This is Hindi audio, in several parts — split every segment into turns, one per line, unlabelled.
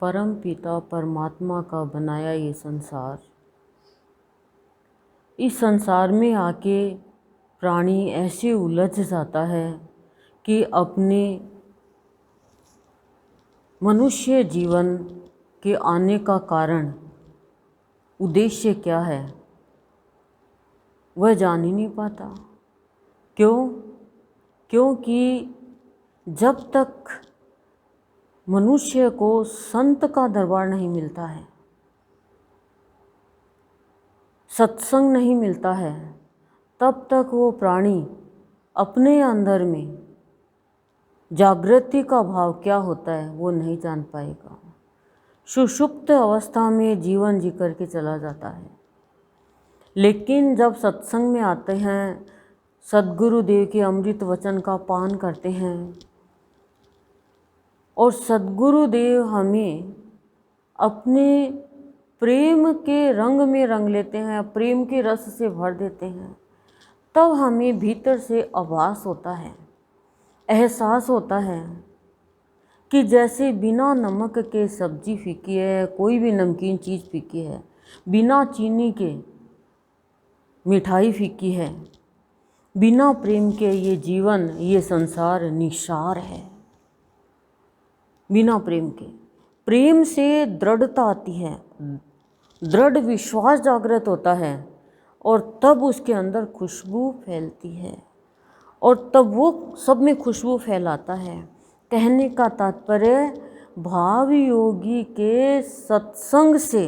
परम पिता परमात्मा का बनाया ये संसार, इस संसार में आके प्राणी ऐसे उलझ जाता है कि अपने मनुष्य जीवन के आने का कारण, उद्देश्य क्या है, वह जान ही नहीं पाता। क्यों? क्योंकि जब तक मनुष्य को संत का दरबार नहीं मिलता है, सत्संग नहीं मिलता है, तब तक वो प्राणी अपने अंदर में जागृति का भाव क्या होता है वो नहीं जान पाएगा। सुषुप्त अवस्था में जीवन जी करके चला जाता है। लेकिन जब सत्संग में आते हैं, सद्गुरुदेव के अमृत वचन का पान करते हैं और सद्गुरुदेव हमें अपने प्रेम के रंग में रंग लेते हैं, प्रेम के रस से भर देते हैं, तब हमें भीतर से आभास होता है, एहसास होता है कि जैसे बिना नमक के सब्जी फीकी है, कोई भी नमकीन चीज़ फीकी है, बिना चीनी के मिठाई फीकी है, बिना प्रेम के ये जीवन, ये संसार निसार है। बिना प्रेम के, प्रेम से दृढ़ता आती है, दृढ़ विश्वास जागृत होता है और तब उसके अंदर खुशबू फैलती है और तब वो सब में खुशबू फैलाता है। कहने का तात्पर्य, भाव योगी के सत्संग से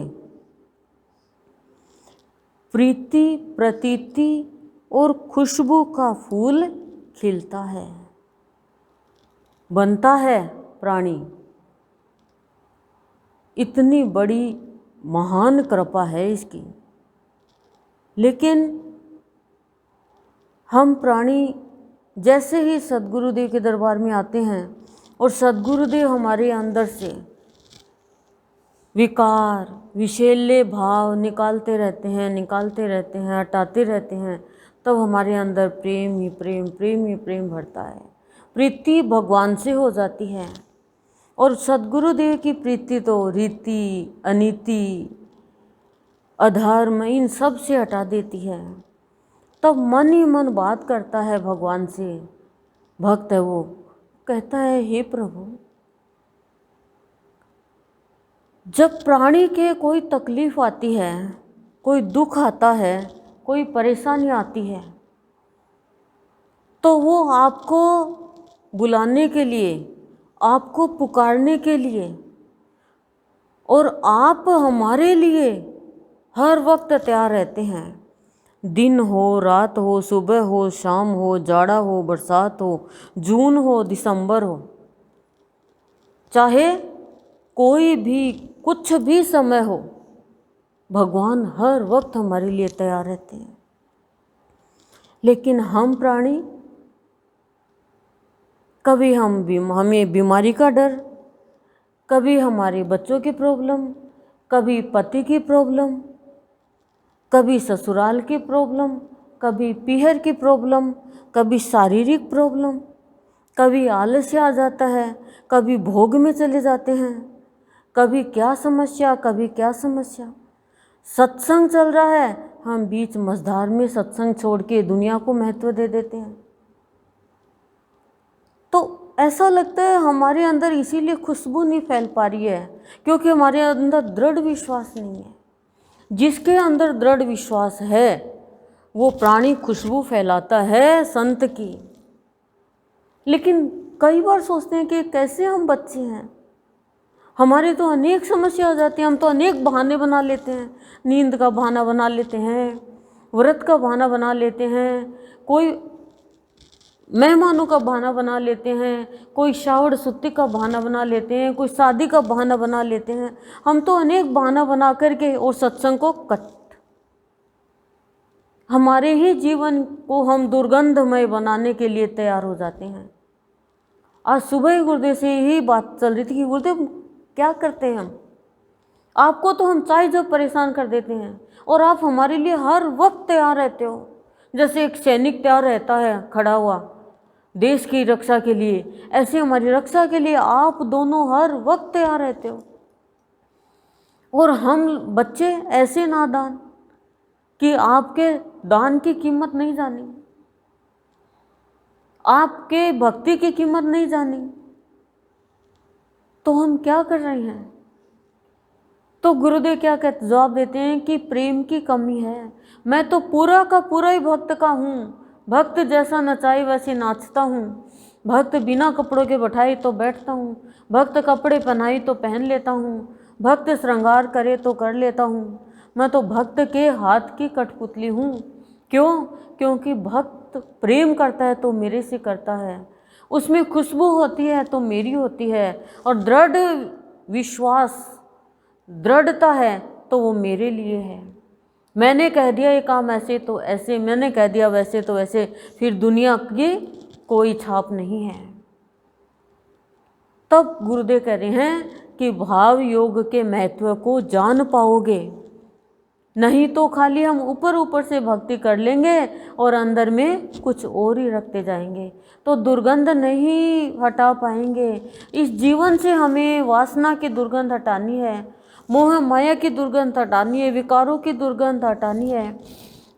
प्रीति, प्रतीति और खुशबू का फूल खिलता है, बनता है प्राणी। इतनी बड़ी महान कृपा है इसकी। लेकिन हम प्राणी जैसे ही सद्गुरुदेव के दरबार में आते हैं और सद्गुरुदेव हमारे अंदर से विकार, विषैले भाव निकालते रहते हैं, हटाते रहते हैं, तब हमारे अंदर प्रेम ही प्रेम, प्रेम ही प्रेम भरता है। प्रीति भगवान से हो जाती है और सद्गुरुदेव की प्रीति तो रीति, अनीति, अधर्म इन सब से हटा देती है। तब मन ही मन बात करता है भगवान से। भक्त है वो, कहता है, हे प्रभु, जब प्राणी के कोई तकलीफ आती है, कोई दुख आता है, कोई परेशानी आती है, तो वो आपको बुलाने के लिए, आपको पुकारने के लिए और आप हमारे लिए हर वक्त तैयार रहते हैं। दिन हो, रात हो, सुबह हो, शाम हो, जाड़ा हो, बरसात हो, जून हो, दिसंबर हो, चाहे कोई भी कुछ भी समय हो, भगवान हर वक्त हमारे लिए तैयार रहते हैं। लेकिन हम प्राणी, कभी हमें बीमारी का डर, कभी हमारे बच्चों की प्रॉब्लम, कभी पति की प्रॉब्लम, कभी ससुराल की प्रॉब्लम, कभी पीहर की प्रॉब्लम, कभी शारीरिक प्रॉब्लम, कभी आलस्य आ जाता है, कभी भोग में चले जाते हैं, कभी क्या समस्या, कभी क्या समस्या। सत्संग चल रहा है, हम बीच मझधार में सत्संग छोड़ के दुनिया को महत्व दे देते हैं। तो ऐसा लगता है हमारे अंदर इसीलिए खुशबू नहीं फैल पा रही है, क्योंकि हमारे अंदर दृढ़ विश्वास नहीं है। जिसके अंदर दृढ़ विश्वास है वो प्राणी खुशबू फैलाता है संत की। लेकिन कई बार सोचते हैं कि कैसे हम बच्चे हैं, हमारे तो अनेक समस्या आ जाती है, हम तो अनेक बहाने बना लेते हैं। नींद का बहाना बना लेते हैं, व्रत का बहाना बना लेते हैं, कोई मेहमानों का बहाना बना लेते हैं, कोई श्रावण सुत्ती का बहाना बना लेते हैं, कोई शादी का बहाना बना लेते हैं। हम तो अनेक बहाना बना करके और सत्संग को हमारे ही जीवन को हम दुर्गंधमय बनाने के लिए तैयार हो जाते हैं। आज सुबह ही गुरुदेव से यही बात चल रही थी कि गुरुदेव क्या करते हैं हम, आपको तो हम चाहे जो परेशान कर देते हैं और आप हमारे लिए हर वक्त तैयार रहते हो। जैसे एक सैनिक तैयार रहता है खड़ा हुआ देश की रक्षा के लिए, ऐसे हमारी रक्षा के लिए आप दोनों हर वक्त तैयार रहते हो। और हम बच्चे ऐसे नादान कि आपके दान की कीमत नहीं जानी, आपके भक्ति की कीमत नहीं जानी, तो हम क्या कर रहे हैं? तो गुरुदेव क्या कहते, जवाब देते हैं कि प्रेम की कमी है। मैं तो पूरा का पूरा ही भक्त का हूँ, भक्त जैसा नचाई वैसे नाचता हूँ, भक्त बिना कपड़ों के बैठाई तो बैठता हूँ, भक्त कपड़े पहनाई तो पहन लेता हूँ, भक्त श्रृंगार करे तो कर लेता हूँ। मैं तो भक्त के हाथ की कठपुतली हूँ। क्यों? क्योंकि भक्त प्रेम करता है तो मेरे से करता है, उसमें खुशबू होती है तो मेरी होती है, और दृढ़ विश्वास, दृढ़ता है तो वो मेरे लिए है। मैंने कह दिया ये काम ऐसे तो ऐसे, मैंने कह दिया वैसे तो वैसे, फिर दुनिया की कोई छाप नहीं है। तब गुरुदेव कह रहे हैं कि भाव योग के महत्व को जान पाओगे, नहीं तो खाली हम ऊपर ऊपर से भक्ति कर लेंगे और अंदर में कुछ और ही रखते जाएंगे, तो दुर्गंध नहीं हटा पाएंगे। इस जीवन से हमें वासना की दुर्गंध हटानी है, मोह माया की दुर्गंध हटानी है, विकारों की दुर्गंध हटानी है।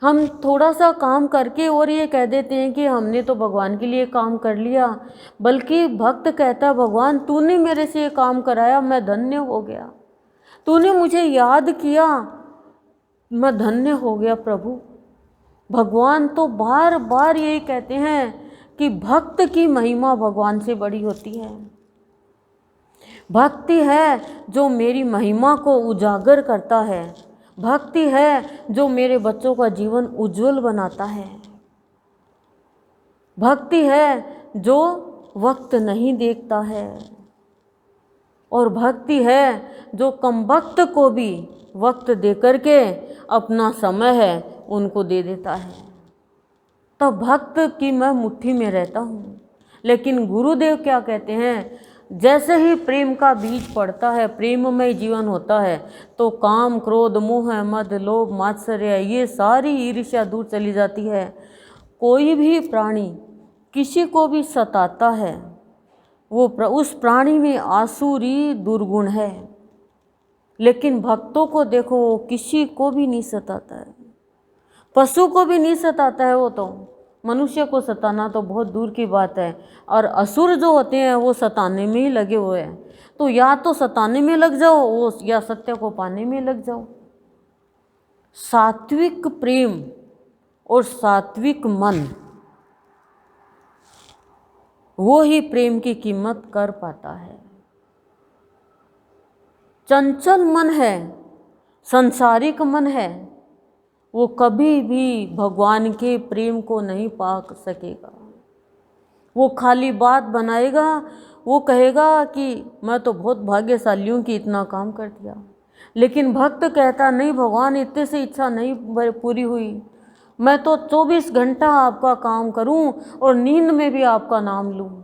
हम थोड़ा सा काम करके और ये कह देते हैं कि हमने तो भगवान के लिए काम कर लिया, बल्कि भक्त कहता, भगवान तूने मेरे से ये काम कराया, मैं धन्य हो गया, तूने मुझे याद किया, मैं धन्य हो गया प्रभु। भगवान तो बार बार यही कहते हैं कि भक्त की महिमा भगवान से बड़ी होती है। भक्ति है जो मेरी महिमा को उजागर करता है, भक्ति है जो मेरे बच्चों का जीवन उज्जवल बनाता है, भक्ति है जो वक्त नहीं देखता है, और भक्ति है जो कम वक्त को भी वक्त दे करके अपना समय है उनको दे देता है। तब भक्त की मैं मुट्ठी में रहता हूँ। लेकिन गुरुदेव क्या कहते हैं, जैसे ही प्रेम का बीज पड़ता है, प्रेममय जीवन होता है, तो काम क्रोध मोह मद लोभ मात्सर्य ये सारी ईर्ष्या दूर चली जाती है। कोई भी प्राणी किसी को भी सताता है, वो उस प्राणी में आसुरी दुर्गुण है। लेकिन भक्तों को देखो, वो किसी को भी नहीं सताता है, पशु को भी नहीं सताता है, वो तो मनुष्य को सताना तो बहुत दूर की बात है। और असुर जो होते हैं वो सताने में ही लगे हुए हैं। तो या तो सताने में लग जाओ वो, या सत्य को पाने में लग जाओ। सात्विक प्रेम और सात्विक मन, वो ही प्रेम की कीमत कर पाता है। चंचल मन है, संसारिक मन है, वो कभी भी भगवान के प्रेम को नहीं पा सकेगा। वो खाली बात बनाएगा, वो कहेगा कि मैं तो बहुत भाग्यशाली हूँ कि इतना काम कर दिया। लेकिन भक्त कहता नहीं, भगवान इतने से इच्छा नहीं पूरी हुई, मैं तो 24 घंटा आपका काम करूँ और नींद में भी आपका नाम लूँ,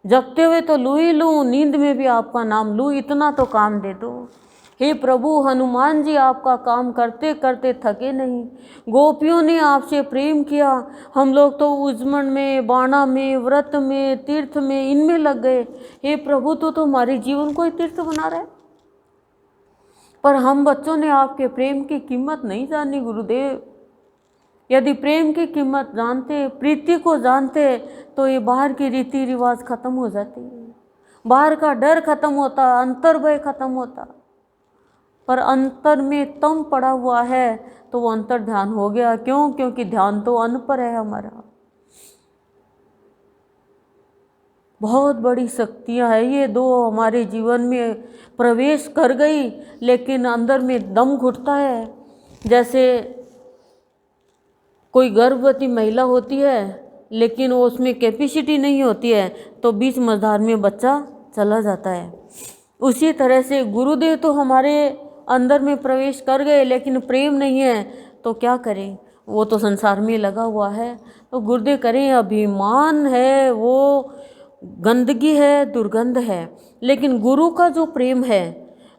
जगते हुए तो लू ही लूँ, नींद में भी आपका नाम लूँ, इतना तो काम दे दो। हे प्रभु, हनुमान जी आपका काम करते करते थके नहीं, गोपियों ने आपसे प्रेम किया, हम लोग तो उज्जमन में, बाणा में, व्रत में, तीर्थ में, इनमें लग गए। हे प्रभु, तो हमारे जीवन को ही तीर्थ बना रहे। पर हम बच्चों ने आपके प्रेम की कीमत नहीं जानी गुरुदेव। यदि प्रेम की कीमत जानते, प्रीति को जानते, तो ये बाहर की रीति रिवाज खत्म हो जाती, बाहर का डर खत्म होता, अंतर भय खत्म होता। पर अंतर में तम पड़ा हुआ है तो वो अंतर ध्यान हो गया। क्यों? क्योंकि ध्यान तो अन्न पर है हमारा। बहुत बड़ी शक्तियाँ है ये दो, हमारे जीवन में प्रवेश कर गई, लेकिन अंदर में दम घुटता है। जैसे कोई गर्भवती महिला होती है, लेकिन वो उसमें कैपेसिटी नहीं होती है, तो बीच मझधार में बच्चा चला जाता है। उसी तरह से गुरुदेव तो हमारे अंदर में प्रवेश कर गए, लेकिन प्रेम नहीं है, तो क्या करें? वो तो संसार में लगा हुआ है। तो गुरुदेव करें, अभिमान है, वो गंदगी है, दुर्गंध है। लेकिन गुरु का जो प्रेम है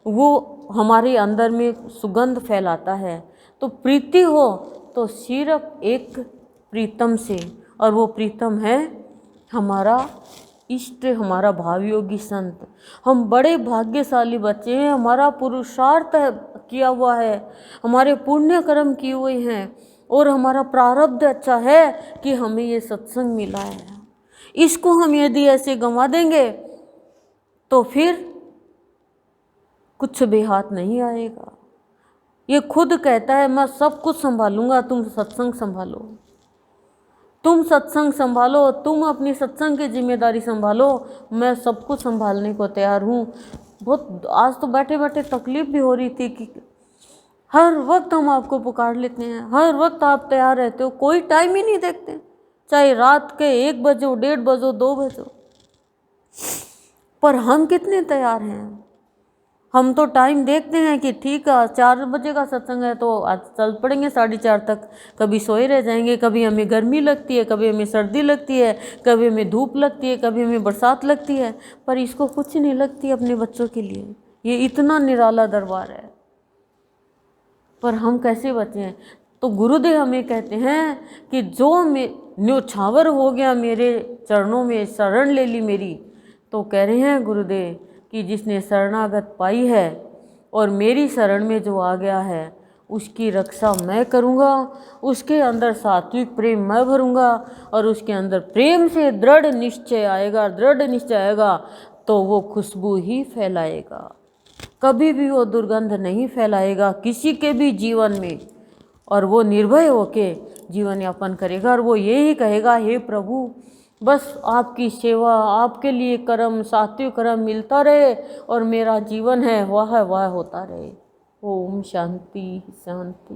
वो हमारे अंदर में सुगंध फैलाता है। तो प्रीति हो तो सिर्फ एक प्रीतम से, और वो प्रीतम है हमारा इष्ट हमारा भावयोगी संत। हम बड़े भाग्यशाली बच्चे हैं, हमारा पुरुषार्थ किया हुआ है, हमारे पुण्य कर्म किए हुए हैं और हमारा प्रारब्ध अच्छा है कि हमें ये सत्संग मिला है। इसको हम यदि ऐसे गंवा देंगे तो फिर कुछ भी हाथ नहीं आएगा। ये खुद कहता है मैं सब कुछ संभालूंगा, तुम सत्संग संभालो, तुम सत्संग संभालो, तुम अपनी सत्संग की जिम्मेदारी संभालो, मैं सब कुछ संभालने को तैयार हूँ। बहुत आज तो बैठे बैठे तकलीफ भी हो रही थी कि हर वक्त हम आपको पुकार लेते हैं, हर वक्त आप तैयार रहते हो, कोई टाइम ही नहीं देखते, चाहे रात के 1 बजे 1:30 बजे 2 बजे, पर हम कितने तैयार हैं। हम तो टाइम देखते हैं कि ठीक है 4 बजे का सत्संग है तो आज चल पड़ेंगे 4:30 तक, कभी सोए रह जाएंगे, कभी हमें गर्मी लगती है, कभी हमें सर्दी लगती है, कभी हमें धूप लगती है, कभी हमें बरसात लगती है, पर इसको कुछ नहीं लगती अपने बच्चों के लिए। ये इतना निराला दरबार है, पर हम कैसे बचे हैं। तो गुरुदेव हमें कहते हैं कि जो न्योछावर हो गया मेरे चरणों में, शरण ले ली मेरी, तो कह रहे हैं गुरुदेव कि जिसने शरणागत पाई है और मेरी शरण में जो आ गया है उसकी रक्षा मैं करूँगा, उसके अंदर सात्विक प्रेम मैं भरूँगा और उसके अंदर प्रेम से दृढ़ निश्चय आएगा, दृढ़ निश्चय आएगा तो वो खुशबू ही फैलाएगा, कभी भी वो दुर्गंध नहीं फैलाएगा किसी के भी जीवन में, और वो निर्भय होके जीवन यापन करेगा और वो यही कहेगा हे प्रभु बस आपकी सेवा, आपके लिए कर्म, सात्विक कर्म मिलता रहे और मेरा जीवन है वह होता रहे। ओम शांति शांति।